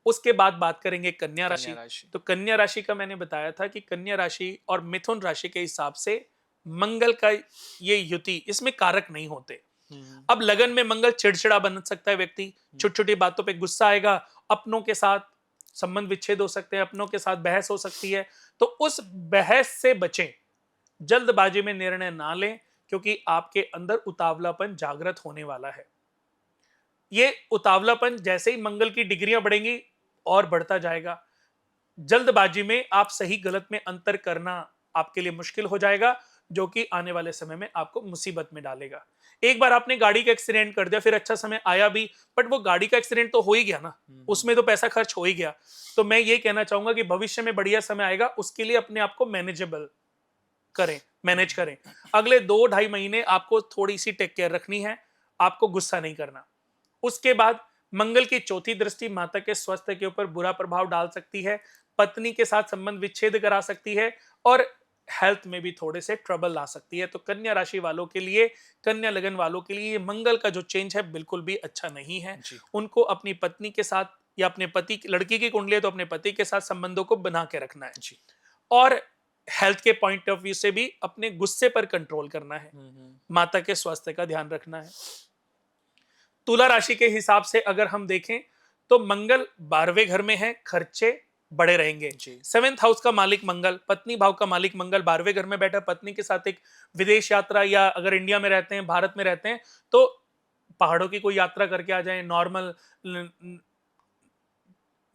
उसके बाद बात करेंगे कन्या राशि। कन्या राशि। तो कन्या राशि का मैंने बताया था कि कन्या राशि और मिथुन राशि के हिसाब से मंगल का ये युति इसमें कारक नहीं होते। हम्म। अब लगन में मंगल चिड़चिड़ा बन सकता है व्यक्ति, छोटी छोटी बातों पे गुस्सा आएगा, अपनों के साथ संबंध विच्छेद हो सकते हैं, अपनों के साथ बहस हो सकती है। तो उस बहस से बचें, जल्दबाजी में निर्णय ना लें, क्योंकि आपके अंदर उतावलापन जागृत होने वाला है। ये उतावलापन जैसे ही मंगल की डिग्रियां बढ़ेंगी और बढ़ता जाएगा। जल्दबाजी में आप सही गलत में अंतर करना आपके लिए मुश्किल हो जाएगा, जो कि आने वाले समय में आपको मुसीबत में डालेगा। एक बार आपने गाड़ी का एक्सीडेंट कर दिया, फिर अच्छा समय आया भी, बट वो गाड़ी का एक्सीडेंट तो हो ही गया ना, उसमें तो पैसा खर्च हो ही गया। तो मैं ये कहना चाहूंगा कि भविष्य में बढ़िया समय आएगा, उसके लिए अपने आप को मैनेजेबल करें, मैनेज करें। अगले 2 ढाई महीने आपको थोड़ी सी टेक केयर रखनी है, आपको गुस्सा नहीं करना। उसके बाद मंगल की चौथी दृष्टि माता के स्वास्थ्य के ऊपर बुरा प्रभाव डाल सकती है, पत्नी के साथ संबंध विच्छेद करा सकती है और हेल्थ में भी थोड़े से ट्रबल ला सकती है। तो कन्या राशि वालों के लिए, कन्या लगन वालों के लिए ये मंगल का जो चेंज है बिल्कुल भी अच्छा नहीं है। जी। उनको अपनी पत्नी के साथ या अपने पति, लड़की की कुंडली है तो अपने पति के साथ संबंधों को बना के रखना है। जी। और हेल्थ के पॉइंट ऑफ व्यू से भी अपने गुस्से पर कंट्रोल करना है, माता के स्वास्थ्य का ध्यान रखना है। तुला राशि के हिसाब से अगर हम देखें तो मंगल 12वें घर में है, खर्चे बड़े रहेंगे। जी। 7th हाउस का मालिक मंगल, पत्नी भाव का मालिक मंगल 12वें घर में बैठा, पत्नी के साथ एक विदेश यात्रा, या अगर इंडिया में रहते हैं, भारत में रहते हैं, तो पहाड़ों की कोई यात्रा करके आ जाएं। नॉर्मल,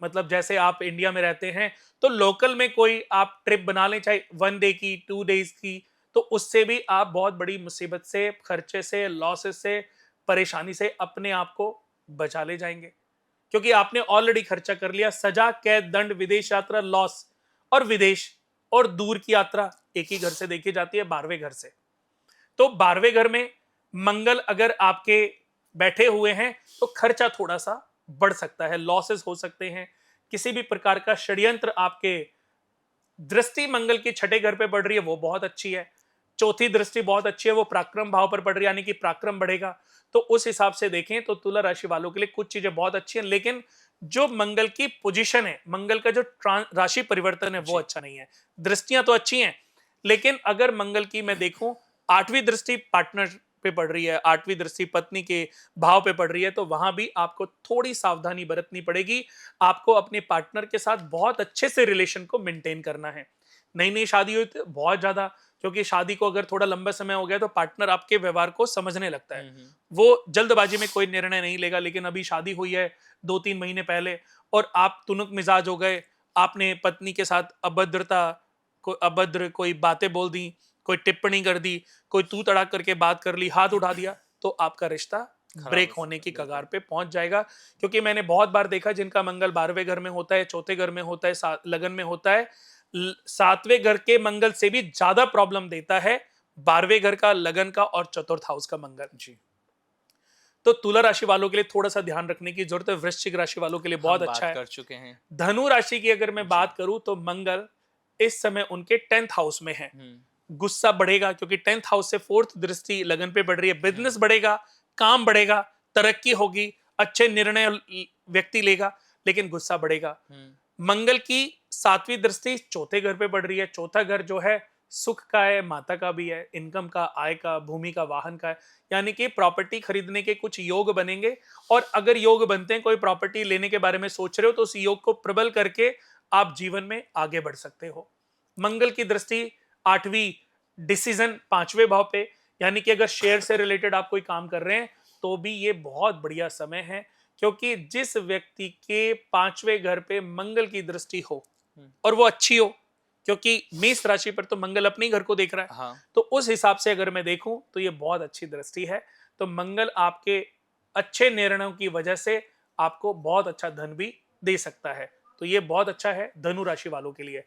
मतलब जैसे आप इंडिया में रहते हैं तो लोकल में कोई आप ट्रिप बना लें, चाहे 1 डे की, 2 डेज की, तो उससे भी आप बहुत बड़ी मुसीबत से, खर्चे से, लॉसेस से, परेशानी से अपने आप को बचा ले जाएंगे, क्योंकि आपने ऑलरेडी खर्चा कर लिया। सजा, कैद, दंड, विदेश यात्रा, लॉस। और विदेश और दूर की यात्रा एक ही घर से देखी जाती है, 12वें घर से। तो 12वें घर में मंगल अगर आपके बैठे हुए हैं तो खर्चा थोड़ा सा बढ़ सकता है, लॉसेस हो सकते हैं, किसी भी प्रकार का षड्यंत्र। आपके दृष्टि मंगल की छठे घर पे पड़ रही है, वो बहुत अच्छी है। चौथी दृष्टि बहुत अच्छी है, वो पराक्रम भाव पर पड़ रही है, यानी कि पराक्रम बढ़ेगा। तो उस हिसाब से देखें तो तुला राशि वालों के लिए कुछ चीजें बहुत अच्छी हैं, लेकिन जो मंगल की पोजीशन है, मंगल का जो राशि परिवर्तन है, वो जी। अच्छा नहीं है। दृष्टियां तो अच्छी हैं, लेकिन अगर मंगल की मैं देखूं, 8वीं दृष्टि पार्टनर पे पड़ रही है, 8वीं दृष्टि पत्नी के भाव पे पड़ रही है, तो वहां भी आपको थोड़ी सावधानी बरतनी पड़ेगी। आपको अपने पार्टनर के साथ बहुत अच्छे से रिलेशन को मेंटेन करना है। नई नई शादी हुई तो बहुत ज्यादा, क्योंकि शादी को अगर थोड़ा लंबा समय हो गया तो पार्टनर आपके व्यवहार को समझने लगता है। वो जल्दबाजी में कोई निर्णय नहीं लेगा, लेकिन अभी शादी हुई है 2-3 महीने पहले और आप तुनुक मिजाज हो गए, आपने पत्नी के साथ अभद्रता, को अभद्र कोई बातें बोल दी, कोई टिप्पणी कर दी, कोई तू तड़ाक करके बात कर ली, हाथ उठा दिया, तो आपका रिश्ता खराब ब्रेक हो होने सकता की है, कगार बिल्कुल। पे पहुंच जाएगा। क्योंकि मैंने बहुत बार देखा जिनका मंगल 12वें घर में होता है, चौथे घर में होता है, लगन में होता है, 7वें घर के मंगल से भी ज्यादा प्रॉब्लम देता है 12वें घर का, लगन का और चतुर्थ हाउस का मंगल। जी। तो तुला राशि वालों के लिए थोड़ा सा ध्यान रखने की जरूरत है। वृश्चिक राशि वालों के लिए बहुत हम अच्छा बात है। कर चुके हैं। धनु राशि की अगर मैं जी। बात करूं तो मंगल इस समय उनके 10th हाउस में है। हम्म। गुस्सा बढ़ेगा, क्योंकि 10th हाउस से 4th दृष्टि लगन पे बढ़ रही है। हम्म। बिजनेस बढ़ेगा, काम बढ़ेगा, तरक्की होगी, अच्छे निर्णय व्यक्ति लेगा, लेकिन गुस्सा बढ़ेगा। हम्म। मंगल की 7वीं दृष्टि चौथे घर पे पड़ रही है। चौथा घर जो है सुख का है, माता का भी है, इनकम का, आय का, भूमि का, वाहन का है, यानी कि प्रॉपर्टी खरीदने के कुछ योग बनेंगे। और अगर योग बनते हैं, कोई प्रॉपर्टी लेने के बारे में सोच रहे हो, तो उस योग को प्रबल करके आप जीवन में आगे बढ़ सकते हो। मंगल की दृष्टि 8वीं, डिसीजन 5वें भाव पे, यानी कि अगर शेयर से रिलेटेड आप कोई काम कर रहे हैं तो भी ये बहुत बढ़िया समय है। क्योंकि जिस व्यक्ति के 5वें घर पे मंगल की दृष्टि हो हम्म। और वो अच्छी हो, क्योंकि मेष राशि पर तो मंगल अपने ही घर को देख रहा है, हाँ। तो उस हिसाब से अगर मैं देखूं तो ये बहुत अच्छी दृष्टि है। तो मंगल आपके अच्छे निर्णयों की वजह से आपको बहुत अच्छा धन भी दे सकता है। तो ये बहुत अच्छा है धनु राशि वालों के लिए।